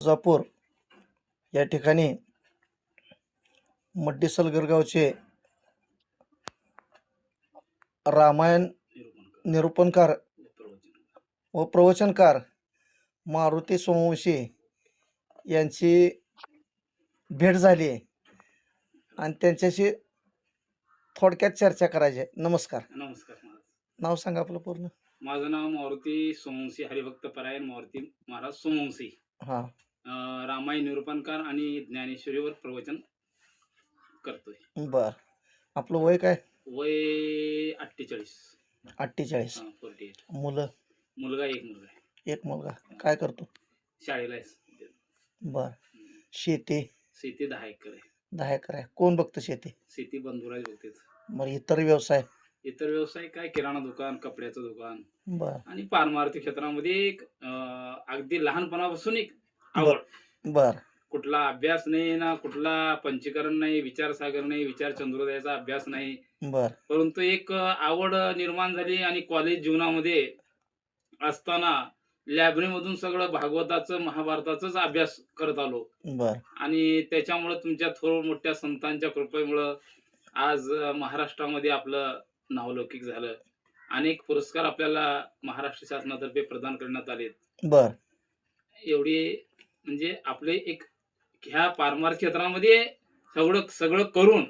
तुळजापूर या ठिकाणी मड्डीसलगर गावचे रामायण निरूपणकार व प्रवचनकार मारुती सोमवंशी यांची भेट झाली आहे आणि त्यांच्याशी थोडक्यात चर्चा करायची आहे. नमस्कार. नमस्कार महाराज. नाव सांगा आपलं पूर्ण. माझं नाव मारुती सोमवंशी, हरिभक्त परायण मारुती महाराज सोमवंशी. हां रामायण निरूपणकार आणि ज्ञानेश्वरीवर प्रवचन करतोय. बर. आपलं वय काय? वय 48. 48. 48. मुलं? मुलगा एक मुलगा आहे. एक मुलगा. काय करतो? शाळेला आहे. बर. शेती? शेती 10 एकर आहे. 10 एकर आहे. कोण बघतं शेती? शेती बंधुराज बघतेच. मग इतर व्यवसाय? इतर व्यवसाय काय, किराणा दुकान, कपड्याचं दुकान बर आणि पारमार्थी क्षेत्रामध्ये एक अगदी लहानपणापासून एक आवड. बर कुठला अभ्यास नाही ना, कुठला पंचीकरण नाही, विचारसागर नाही, विचार चंद्रोदयाचा अभ्यास नाही. बर परंतु एक आवड निर्माण झाली आणि कॉलेज जीवनामध्ये असताना लायब्ररीमधून सगळं भागवताचं, महाभारताचाच अभ्यास करत आलो. बर आणि त्याच्यामुळे तुमच्या थोर मोठ्या संतांच्या कृपेमुळं आज महाराष्ट्रामध्ये आपलं नावलौकिक झालं. अनेक पुरस्कार आपल्याला महाराष्ट्र शासनातर्फे प्रदान करण्यात आलेत. बर एवढी म्हणजे आपले एक ह्या पारमार्थ क्षेत्रामध्ये सगळं करून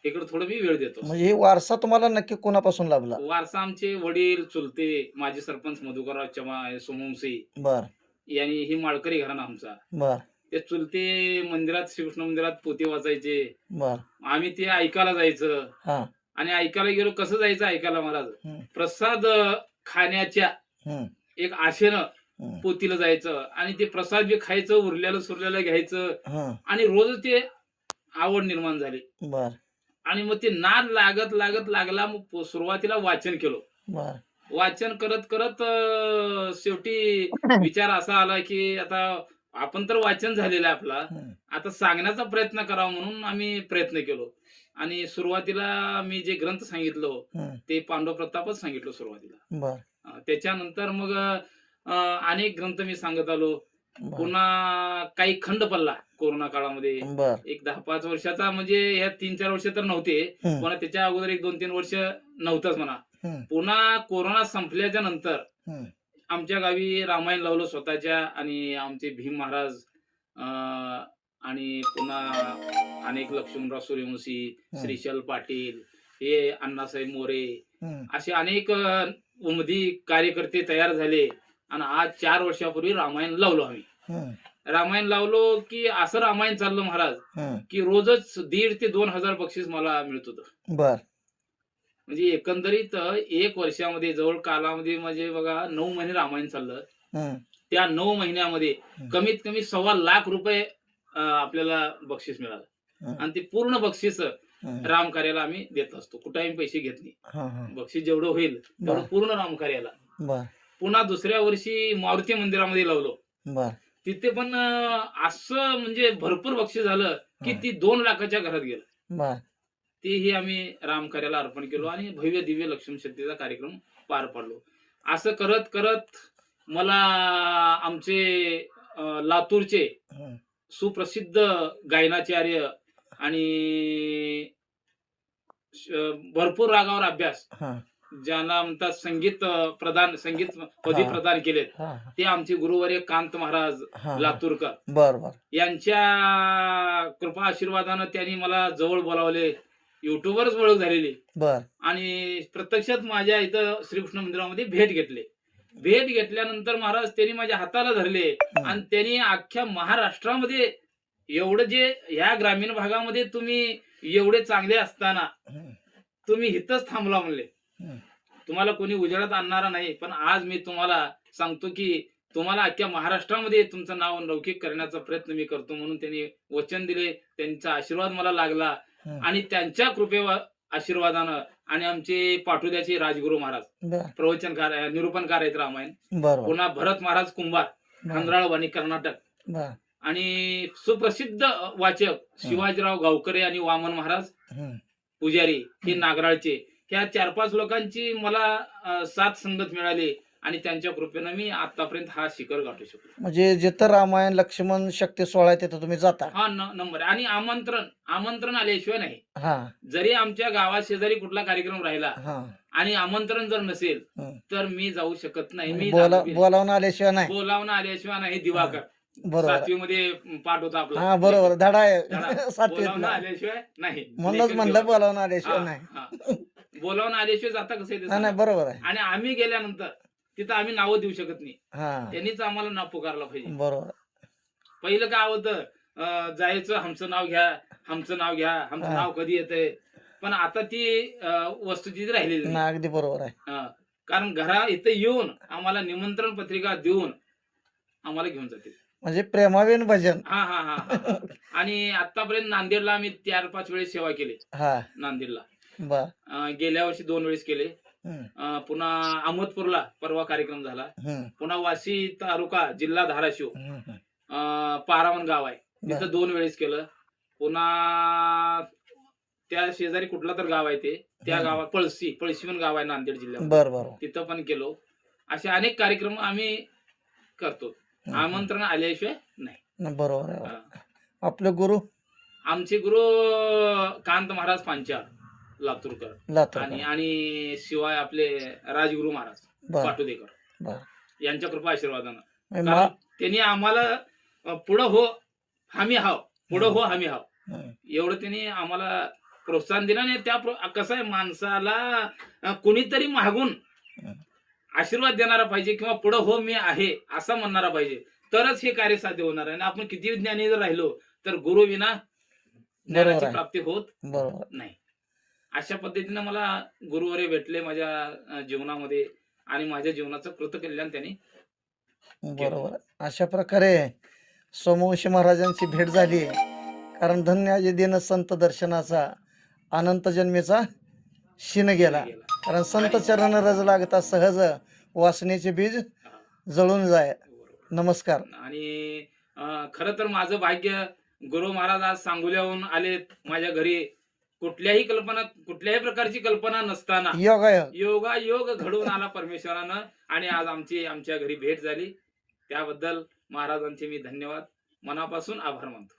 इकडे थोडं मी वेळ देतो. म्हणजे हे वारसा तुम्हाला नक्की कोणापासून लाभला? वारसा आमचे वडील, चुलते, माजी सरपंच मधुकरराव सोमवंशी बर यांनी ही माळकरी घराणा आमचा. बर ते चुलते मंदिरात, श्रीकृष्ण मंदिरात पोते वाचायचे. बर आम्ही ते ऐकायला जायचं. हा आणि ऐकायला गेलो, कसं जायचं ऐकायला महाराज? प्रसाद खाण्याच्या एक आशेनं पोतीला जायचं आणि ते प्रसाद बी खायचं, उरलेलं सुरलेलं घ्यायचं आणि रोज ते आवड निर्माण झाली. बर आणि मग ते नाद लागत लागत लागला. मग सुरुवातीला वाचन केलं. बर वाचन करत करत शेवटी विचार असा आला की आता आपण तर वाचन झालेलं आहे आपला, आता सांगण्याचा प्रयत्न करावा म्हणून आम्ही प्रयत्न केलो. आणि सुरुवातीला मी जे ग्रंथ सांगितलं ते पांडव प्रतापच सांगितलं सुरुवातीला. बर त्याच्यानंतर मग अनेक ग्रंथ मी सांगत आलो. पुन्हा काही खंड पडला कोरोना काळामध्ये. बर एक 10-5 वर्षाचा, म्हणजे ह्या 3-4 वर्ष तर नव्हते, पुन्हा त्याच्या अगोदर एक 2-3 वर्ष नव्हतंच म्हणा. पुन्हा कोरोना संपल्याच्या नंतर आमच्या गावी रामायण लावलं स्वतःच्या. आणि आमचे भीम महाराज आणि पुन्हा अनेक लक्ष्मणराव सूर्यवंशी, श्रीशल पाटील, हे अण्णासाहेब मोरे, असे अनेक उमदी कार्यकर्ते तयार झाले. आणि आज 4 वर्षापूर्वी रामायण लावलो आम्ही. रामायण लावलो की असं रामायण चाललं महाराज की रोजच 1,500 ते 2,000 बक्षीस मला मिळत होतं. बर म्हणजे एकंदरीत 1 वर्षामध्ये जवळ कालामध्ये म्हणजे बघा 9 महिने रामायण चाललं. त्या 9 महिन्यामध्ये कमीत कमी 1.25 लाख रुपये आपल्याला बक्षीस मिळालं. आणि ते पूर्ण बक्षीस रामकार्याला आम्ही देत असतो. कुठेही पैसे घेत नाही. बक्षीस जेवढं होईल तेवढं पूर्ण रामकार्याला. पुन्हा दुसऱ्या वर्षी मारुती मंदिरामध्ये लावलो. तिथे पण असं म्हणजे भरपूर बक्षीस झालं की ती 2 लाखाच्या घरात गेलं. तेही आम्ही रामकार्याला अर्पण केलो आणि भव्य दिव्य लक्ष्मी शक्तीचा कार्यक्रम पार पाडलो. असं करत करत मला आमचे लातूरचे सुप्रसिद्ध गायनाचार्य आणि भरपूर रागावर अभ्यास, ज्यांना म्हणतात संगीत पदवी प्रदान केलेत, ते आमचे गुरुवर्य कांत महाराज लातूरकर. बर यांच्या कृपा आशीर्वादानं त्यांनी मला जवळ बोलावले. युट्यूबवरच ओळख झालेली. आणि प्रत्यक्षात माझ्या इथं श्रीकृष्ण मंदिरामध्ये भेट घेतल्यानंतर महाराज त्यांनी माझ्या हाताला धरले आणि त्यांनी अख्ख्या महाराष्ट्रामध्ये एवढं जे ह्या ग्रामीण भागामध्ये तुम्ही एवढे चांगले असताना तुम्ही इथंच थांबला म्हणले. तुम्हाला कोणी उजेडात आणणारा नाही, पण आज मी तुम्हाला सांगतो की तुम्हाला अख्ख्या महाराष्ट्रामध्ये तुमचं नाव लौकिक करण्याचा प्रयत्न मी करतो म्हणून त्यांनी वचन दिले. त्यांचा आशीर्वाद मला लागला आणि त्यांच्या कृपेवर आशीर्वादानं आणि आमचे पाटोद्याचे राजगुरू महाराज प्रवचनकार, निरूपणकार आहेत रामायण. पुन्हा भरत महाराज कुंभार, हंद्राळवाणी कर्नाटक, आणि सुप्रसिद्ध वाचक शिवाजीराव गावकरे आणि वामन महाराज पुजारी हे नागराळचे. ह्या 4-5 लोकांची मला साथ संगत मिळाली आणि त्यांच्या कृपेनं मी आतापर्यंत हा शिखर गाठू शकलो. म्हणजे जिथं रामायण लक्ष्मण शक्ती सोहळा आहे तिथं तुम्ही जाता. हा नंबर आहे. आणि आमंत्रण आल्याशिवाय नाही. हा जरी आमच्या गावात शेजारी कुठला कार्यक्रम राहिला हा आणि आमंत्रण जर नसेल हं. तर मी जाऊ शकत नाही. म्हणजे मी जाणार बी नाही. बोलावून आल्याशिवाय नाही. बोलावणं आल्याशिवाय नाही. दिवाकर बरोबर आहे. 7वी मध्ये पाठ होता आपला. हा बरोबर धडा आहे धडा. बोलावणं सातवीतला. आल्याशिवाय नाही. म्हणूनच लेखन म्हणलं दिवाकर. बोलावून आल्याशिवाय हा, नाही. हा. बोलावणं आल्याशिवाय जाता कसं येते नाही नाही सांगा? बरोबर आहे. आणि आम्ही गेल्यानंतर तिथं आम्ही नावं देऊ शकत नाही. हा त्यांनीच आम्हाला नाव पुकारला पाहिजे. बरोबर. पहिलं काय होतं, जायचं आमचं नाव घ्या, आमचं नाव घ्या, आमचं हा. नाव कधी येतंय. पण आता ती वस्तुस्थिती राहिलेली नाही. ना अगदी बरोबर आहे. कारण घरा इथं येऊन आम्हाला निमंत्रण पत्रिका देऊन आम्हाला घेऊन जाते. म्हणजे प्रेमाविन भजन. हा हा हा हा हा. आणि आतापर्यंत नांदेडला आम्ही 4-5 वेळेस सेवा केली. हा नांदेडला बर. गेल्या वर्षी 2 वेळेस केले. हं, पुन्हा अहमदपूरला परवा कार्यक्रम झाला. हं, पुन्हा वाशी तालुका जिल्हा धाराशिव हं, हं. पारावन गाव आहे बर. तिथं 2 वेळेस केलं. पुन्हा त्या शेजारी कुठला तर गाव आहे ते त्या हं. गावात पळशी पण गाव आहे नांदेड जिल्ह्यात. बर बर. तिथं पण केलो. असे अनेक कार्यक्रम आम्ही करतो. हं, आमंत्रण आल्याशिवाय नाही. हं. बरोबर आहे. हा. आपले गुरु आमचे गुरु कांत महाराज पांचाळ लातूरकर लातूर. आणि शिवाय आपले राजगुरु महाराज बर पाटोदेकर बर. यांच्या कृपा आशीर्वादानं. म्हणजे कारण त्यांनी आम्हाला पुढं हो हमी हाव, पुढं हो हमी हाव, हं, एवढं त्यांनी आम्हाला प्रोत्साहन दिलं. आणि त्या कसं आहे, माणसाला कुणीतरी मागून हं. आशीर्वाद देणारा पाहिजे किंवा पुढं हो मी आहे असं म्हणणारा पाहिजे, तरच हे कार्य साध्य होणार आहे. आणि आपण किती ज्ञानी जर राहिलो तर गुरु विना ज्ञानाची आहे. प्राप्ती होत बरोबर. नाही. अशा पद्धतीनं मला गुरुवर्य भेटले माझ्या जीवनामध्ये आणि माझ्या जीवनाचं कृतकल्याण त्यांनी. बरोबर. अशा प्रकारे सोमवंशी महाराजांची भेट झाली. कारण धन्य अजे दिन संत दर्शनाचा अनंत जन्मीचा शिन गेला. कारण संत चरण रज लागता सहज वासनेचे बीज जळून जाय. नमस्कार. आणि खरं तर माझं भाग्य, गुरु महाराज आज सांगोल्याहून आलेत माझ्या घरी. कुठल्याही प्रकारची कल्पना नसताना योगायोग. योगायोग घडवून आला परमेश्वरानं. आणि आज आमच्या घरी भेट झाली. त्याबद्दल महाराजांचे मी धन्यवाद मनापासून आभार मानतो.